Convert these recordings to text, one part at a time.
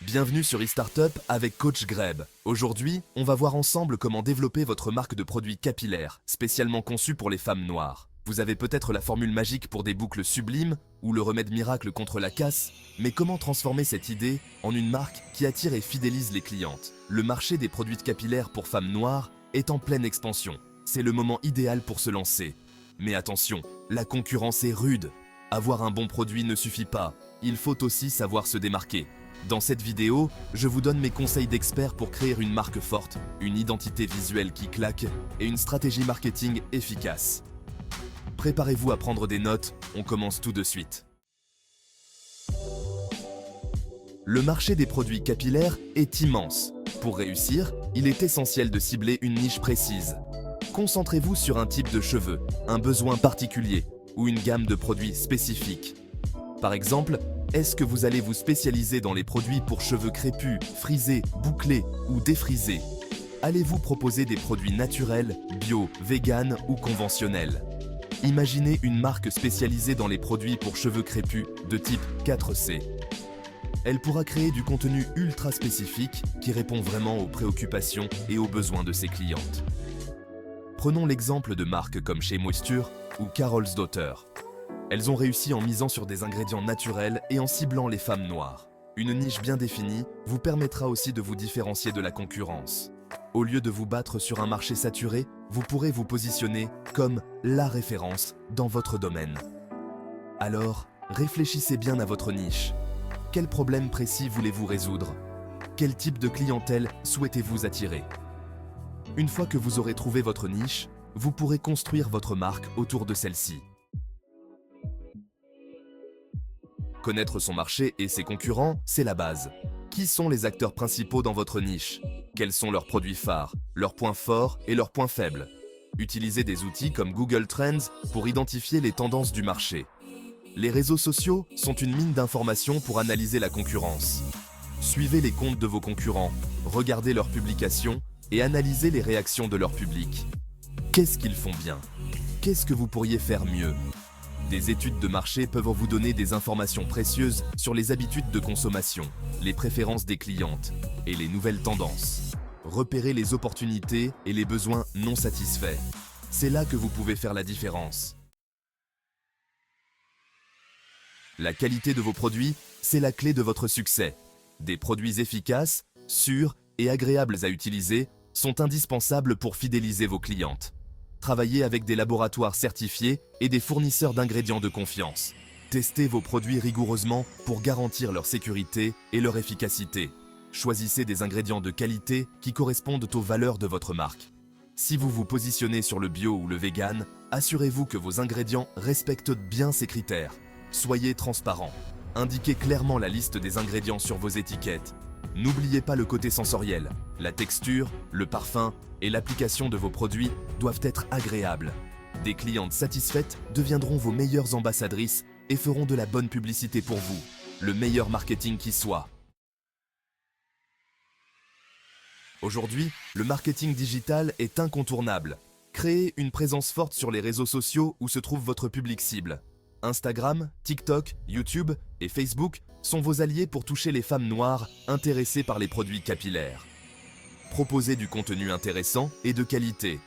Bienvenue sur eStartup avec Coach Greb. Aujourd'hui, on va voir ensemble comment développer votre marque de produits capillaires, spécialement conçue pour les femmes noires. Vous avez peut-être la formule magique pour des boucles sublimes ou le remède miracle contre la casse, mais comment transformer cette idée en une marque qui attire et fidélise les clientes? Le marché des produits capillaires pour femmes noires est en pleine expansion. C'est le moment idéal pour se lancer. Mais attention, la concurrence est rude. Avoir un bon produit ne suffit pas, il faut aussi savoir se démarquer. Dans cette vidéo, je vous donne mes conseils d'expert pour créer une marque forte, une identité visuelle qui claque et une stratégie marketing efficace. Préparez-vous à prendre des notes, on commence tout de suite. Le marché des produits capillaires est immense. Pour réussir, il est essentiel de cibler une niche précise. Concentrez-vous sur un type de cheveux, un besoin particulier ou une gamme de produits spécifiques. Par exemple, est-ce que vous allez vous spécialiser dans les produits pour cheveux crépus, frisés, bouclés ou défrisés? Allez-vous proposer des produits naturels, bio, vegan ou conventionnels? Imaginez une marque spécialisée dans les produits pour cheveux crépus de type 4C. Elle pourra créer du contenu ultra spécifique qui répond vraiment aux préoccupations et aux besoins de ses clientes. Prenons l'exemple de marques comme Shea Moisture ou Carol's Daughter. Elles ont réussi en misant sur des ingrédients naturels et en ciblant les femmes noires. Une niche bien définie vous permettra aussi de vous différencier de la concurrence. Au lieu de vous battre sur un marché saturé, vous pourrez vous positionner comme la référence dans votre domaine. Alors, réfléchissez bien à votre niche. Quel problème précis voulez-vous résoudre? Quel type de clientèle souhaitez-vous attirer? Une fois que vous aurez trouvé votre niche, vous pourrez construire votre marque autour de celle-ci. Connaître son marché et ses concurrents, c'est la base. Qui sont les acteurs principaux dans votre niche? Quels sont leurs produits phares, leurs points forts et leurs points faibles? Utilisez des outils comme Google Trends pour identifier les tendances du marché. Les réseaux sociaux sont une mine d'informations pour analyser la concurrence. Suivez les comptes de vos concurrents, regardez leurs publications et analysez les réactions de leur public. Qu'est-ce qu'ils font bien? Qu'est-ce que vous pourriez faire mieux? Des études de marché peuvent vous donner des informations précieuses sur les habitudes de consommation, les préférences des clientes et les nouvelles tendances. Repérez les opportunités et les besoins non satisfaits. C'est là que vous pouvez faire la différence. La qualité de vos produits, c'est la clé de votre succès. Des produits efficaces, sûrs et agréables à utiliser sont indispensables pour fidéliser vos clientes. Travaillez avec des laboratoires certifiés et des fournisseurs d'ingrédients de confiance. Testez vos produits rigoureusement pour garantir leur sécurité et leur efficacité. Choisissez des ingrédients de qualité qui correspondent aux valeurs de votre marque. Si vous vous positionnez sur le bio ou le vegan, assurez-vous que vos ingrédients respectent bien ces critères. Soyez transparent. Indiquez clairement la liste des ingrédients sur vos étiquettes. N'oubliez pas le côté sensoriel. La texture, le parfum et l'application de vos produits doivent être agréables. Des clientes satisfaites deviendront vos meilleures ambassadrices et feront de la bonne publicité pour vous. Le meilleur marketing qui soit. Aujourd'hui, le marketing digital est incontournable. Créez une présence forte sur les réseaux sociaux où se trouve votre public cible. Instagram, TikTok, YouTube et Facebook sont vos alliés pour toucher les femmes noires intéressées par les produits capillaires. Proposez du contenu intéressant et de qualité.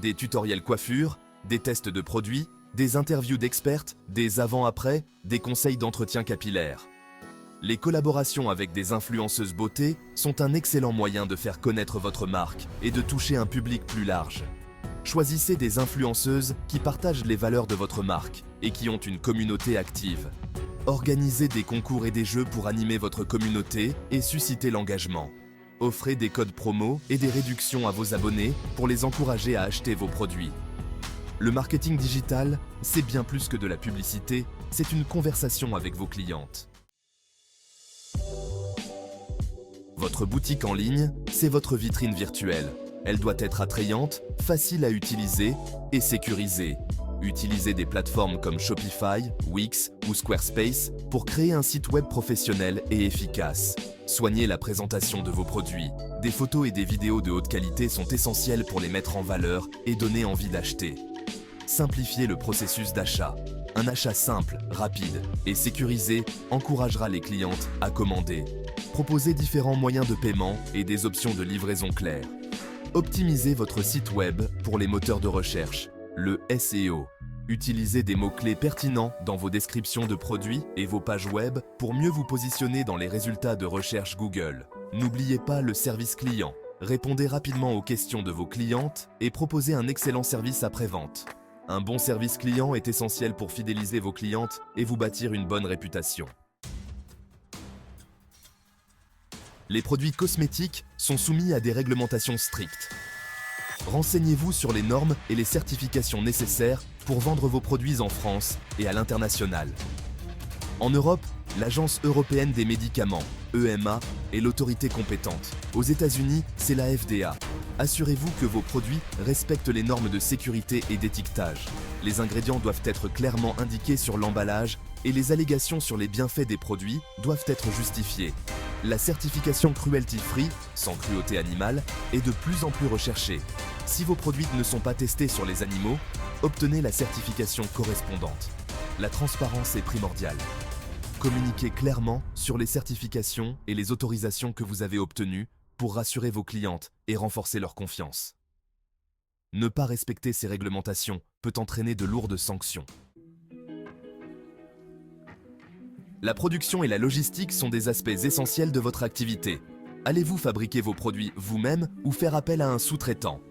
Des tutoriels coiffure, des tests de produits, des interviews d'expertes, des avant-après, des conseils d'entretien capillaire. Les collaborations avec des influenceuses beauté sont un excellent moyen de faire connaître votre marque et de toucher un public plus large. Choisissez des influenceuses qui partagent les valeurs de votre marque et qui ont une communauté active. Organisez des concours et des jeux pour animer votre communauté et susciter l'engagement. Offrez des codes promo et des réductions à vos abonnés pour les encourager à acheter vos produits. Le marketing digital, c'est bien plus que de la publicité, c'est une conversation avec vos clientes. Votre boutique en ligne, c'est votre vitrine virtuelle. Elle doit être attrayante, facile à utiliser et sécurisée. Utilisez des plateformes comme Shopify, Wix ou Squarespace pour créer un site web professionnel et efficace. Soignez la présentation de vos produits. Des photos et des vidéos de haute qualité sont essentielles pour les mettre en valeur et donner envie d'acheter. Simplifiez le processus d'achat. Un achat simple, rapide et sécurisé encouragera les clientes à commander. Proposez différents moyens de paiement et des options de livraison claires. Optimisez votre site web pour les moteurs de recherche, le SEO. Utilisez des mots-clés pertinents dans vos descriptions de produits et vos pages web pour mieux vous positionner dans les résultats de recherche Google. N'oubliez pas le service client. Répondez rapidement aux questions de vos clientes et proposez un excellent service après-vente. Un bon service client est essentiel pour fidéliser vos clientes et vous bâtir une bonne réputation. Les produits cosmétiques sont soumis à des réglementations strictes. Renseignez-vous sur les normes et les certifications nécessaires pour vendre vos produits en France et à l'international. En Europe, l'Agence européenne des médicaments, EMA, est l'autorité compétente. Aux États-Unis, c'est la FDA. Assurez-vous que vos produits respectent les normes de sécurité et d'étiquetage. Les ingrédients doivent être clairement indiqués sur l'emballage et les allégations sur les bienfaits des produits doivent être justifiées. La certification Cruelty Free, sans cruauté animale, est de plus en plus recherchée. Si vos produits ne sont pas testés sur les animaux, obtenez la certification correspondante. La transparence est primordiale. Communiquez clairement sur les certifications et les autorisations que vous avez obtenues pour rassurer vos clientes et renforcer leur confiance. Ne pas respecter ces réglementations peut entraîner de lourdes sanctions. La production et la logistique sont des aspects essentiels de votre activité. Allez-vous fabriquer vos produits vous-même ou faire appel à un sous-traitant?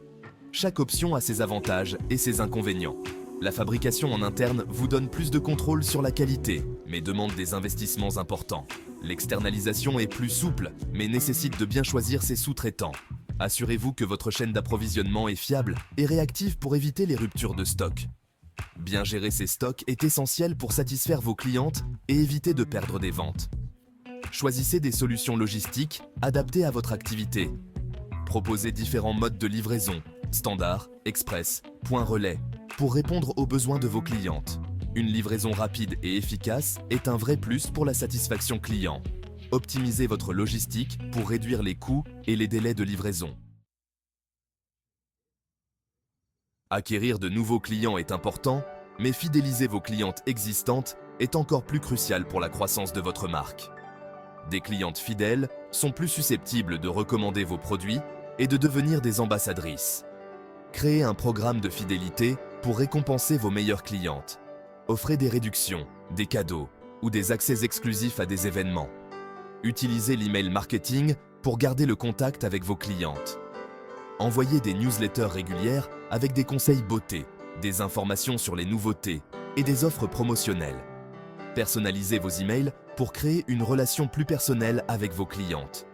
Chaque option a ses avantages et ses inconvénients. La fabrication en interne vous donne plus de contrôle sur la qualité, mais demande des investissements importants. L'externalisation est plus souple, mais nécessite de bien choisir ses sous-traitants. Assurez-vous que votre chaîne d'approvisionnement est fiable et réactive pour éviter les ruptures de stock. Bien gérer ces stocks est essentiel pour satisfaire vos clientes et éviter de perdre des ventes. Choisissez des solutions logistiques adaptées à votre activité. Proposez différents modes de livraison, standard, express, point relais, pour répondre aux besoins de vos clientes. Une livraison rapide et efficace est un vrai plus pour la satisfaction client. Optimisez votre logistique pour réduire les coûts et les délais de livraison. Acquérir de nouveaux clients est important, mais fidéliser vos clientes existantes est encore plus crucial pour la croissance de votre marque. Des clientes fidèles sont plus susceptibles de recommander vos produits et de devenir des ambassadrices. Créez un programme de fidélité pour récompenser vos meilleures clientes. Offrez des réductions, des cadeaux ou des accès exclusifs à des événements. Utilisez l'email marketing pour garder le contact avec vos clientes. Envoyez des newsletters régulières avec des conseils beauté, des informations sur les nouveautés et des offres promotionnelles. Personnalisez vos emails pour créer une relation plus personnelle avec vos clientes.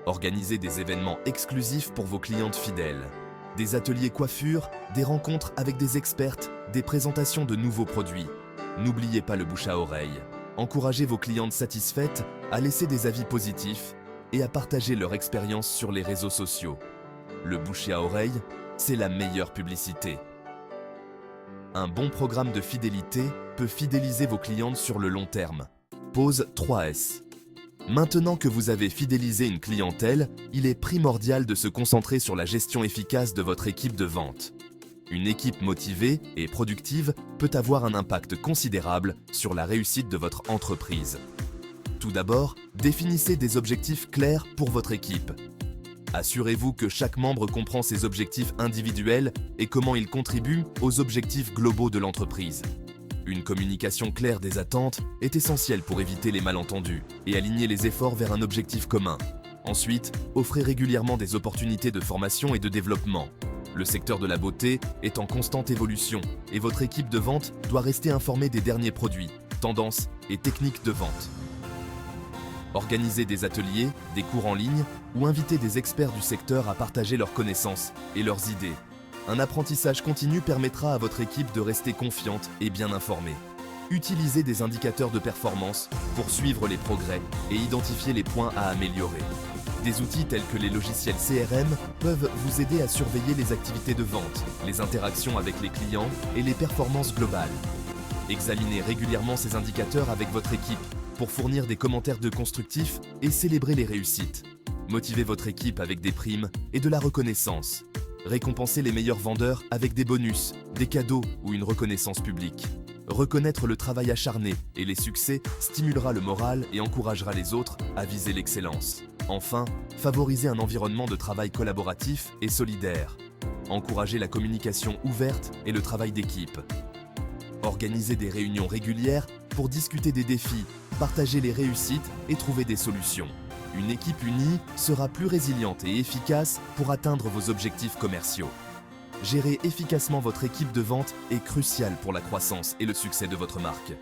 Organisez des événements exclusifs pour vos clientes fidèles. Des ateliers coiffure, des rencontres avec des expertes, des présentations de nouveaux produits. N'oubliez pas le bouche à oreille. Encouragez vos clientes satisfaites à laisser des avis positifs et à partager leur expérience sur les réseaux sociaux. Le bouche à oreille, c'est la meilleure publicité. Un bon programme de fidélité peut fidéliser vos clientes sur le long terme. Pause 3S. Maintenant que vous avez fidélisé une clientèle, il est primordial de se concentrer sur la gestion efficace de votre équipe de vente. Une équipe motivée et productive peut avoir un impact considérable sur la réussite de votre entreprise. Tout d'abord, définissez des objectifs clairs pour votre équipe. Assurez-vous que chaque membre comprend ses objectifs individuels et comment ils contribuent aux objectifs globaux de l'entreprise. Une communication claire des attentes est essentielle pour éviter les malentendus et aligner les efforts vers un objectif commun. Ensuite, offrez régulièrement des opportunités de formation et de développement. Le secteur de la beauté est en constante évolution et votre équipe de vente doit rester informée des derniers produits, tendances et techniques de vente. Organisez des ateliers, des cours en ligne ou invitez des experts du secteur à partager leurs connaissances et leurs idées. Un apprentissage continu permettra à votre équipe de rester confiante et bien informée. Utilisez des indicateurs de performance pour suivre les progrès et identifier les points à améliorer. Des outils tels que les logiciels CRM peuvent vous aider à surveiller les activités de vente, les interactions avec les clients et les performances globales. Examinez régulièrement ces indicateurs avec votre équipe pour fournir des commentaires constructifs et célébrer les réussites. Motivez votre équipe avec des primes et de la reconnaissance. Récompensez les meilleurs vendeurs avec des bonus, des cadeaux ou une reconnaissance publique. Reconnaître le travail acharné et les succès stimulera le moral et encouragera les autres à viser l'excellence. Enfin, favoriser un environnement de travail collaboratif et solidaire. Encourager la communication ouverte et le travail d'équipe. Organiser des réunions régulières pour discuter des défis, partager les réussites et trouver des solutions. Une équipe unie sera plus résiliente et efficace pour atteindre vos objectifs commerciaux. Gérer efficacement votre équipe de vente est crucial pour la croissance et le succès de votre marque.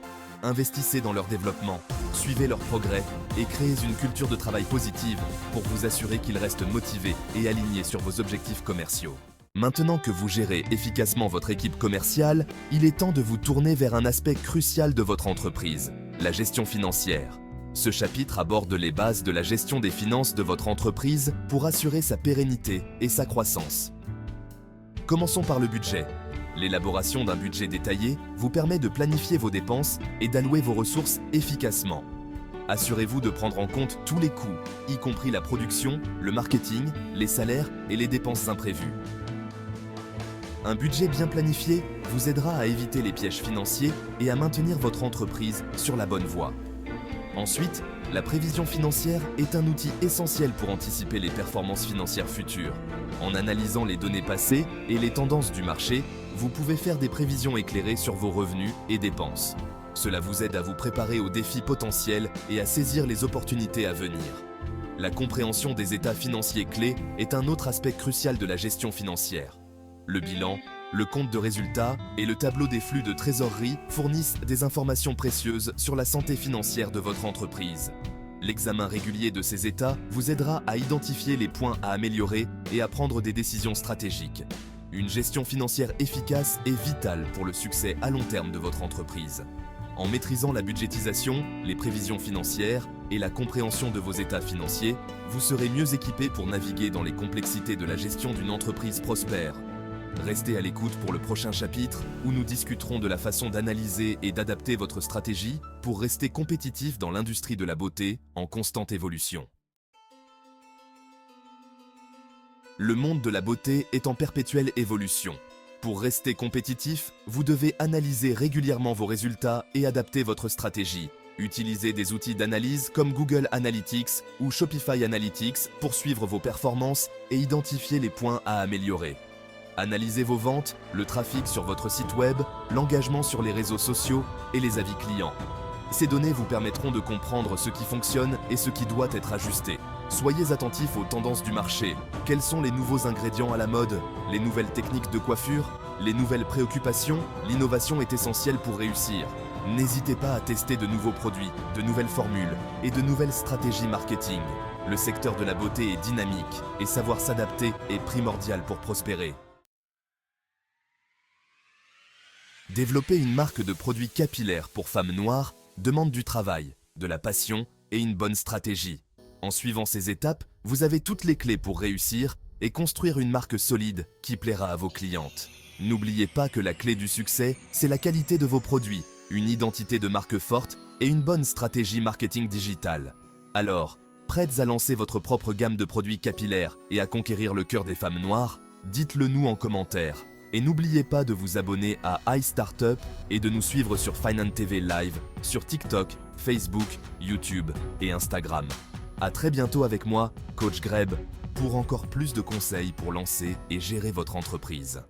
Investissez dans leur développement, suivez leurs progrès et créez une culture de travail positive pour vous assurer qu'ils restent motivés et alignés sur vos objectifs commerciaux. Maintenant que vous gérez efficacement votre équipe commerciale, il est temps de vous tourner vers un aspect crucial de votre entreprise, la gestion financière. Ce chapitre aborde les bases de la gestion des finances de votre entreprise pour assurer sa pérennité et sa croissance. Commençons par le budget. L'élaboration d'un budget détaillé vous permet de planifier vos dépenses et d'allouer vos ressources efficacement. Assurez-vous de prendre en compte tous les coûts, y compris la production, le marketing, les salaires et les dépenses imprévues. Un budget bien planifié vous aidera à éviter les pièges financiers et à maintenir votre entreprise sur la bonne voie. Ensuite, la prévision financière est un outil essentiel pour anticiper les performances financières futures. En analysant les données passées et les tendances du marché, vous pouvez faire des prévisions éclairées sur vos revenus et dépenses. Cela vous aide à vous préparer aux défis potentiels et à saisir les opportunités à venir. La compréhension des états financiers clés est un autre aspect crucial de la gestion financière. Le bilan, le compte de résultats et le tableau des flux de trésorerie fournissent des informations précieuses sur la santé financière de votre entreprise. L'examen régulier de ces états vous aidera à identifier les points à améliorer et à prendre des décisions stratégiques. Une gestion financière efficace est vitale pour le succès à long terme de votre entreprise. En maîtrisant la budgétisation, les prévisions financières et la compréhension de vos états financiers, vous serez mieux équipé pour naviguer dans les complexités de la gestion d'une entreprise prospère. Restez à l'écoute pour le prochain chapitre où nous discuterons de la façon d'analyser et d'adapter votre stratégie pour rester compétitif dans l'industrie de la beauté en constante évolution. Le monde de la beauté est en perpétuelle évolution. Pour rester compétitif, vous devez analyser régulièrement vos résultats et adapter votre stratégie. Utilisez des outils d'analyse comme Google Analytics ou Shopify Analytics pour suivre vos performances et identifier les points à améliorer. Analysez vos ventes, le trafic sur votre site web, l'engagement sur les réseaux sociaux et les avis clients. Ces données vous permettront de comprendre ce qui fonctionne et ce qui doit être ajusté. Soyez attentifs aux tendances du marché. Quels sont les nouveaux ingrédients à la mode? Les nouvelles techniques de coiffure? Les nouvelles préoccupations? L'innovation est essentielle pour réussir. N'hésitez pas à tester de nouveaux produits, de nouvelles formules et de nouvelles stratégies marketing. Le secteur de la beauté est dynamique et savoir s'adapter est primordial pour prospérer. Développer une marque de produits capillaires pour femmes noires demande du travail, de la passion et une bonne stratégie. En suivant ces étapes, vous avez toutes les clés pour réussir et construire une marque solide qui plaira à vos clientes. N'oubliez pas que la clé du succès, c'est la qualité de vos produits, une identité de marque forte et une bonne stratégie marketing digitale. Alors, prêtes à lancer votre propre gamme de produits capillaires et à conquérir le cœur des femmes noires? Dites-le nous en commentaire. Et n'oubliez pas de vous abonner à iStartup et de nous suivre sur Finance TV Live, sur TikTok, Facebook, YouTube et Instagram. À très bientôt avec moi, Coach Greb, pour encore plus de conseils pour lancer et gérer votre entreprise.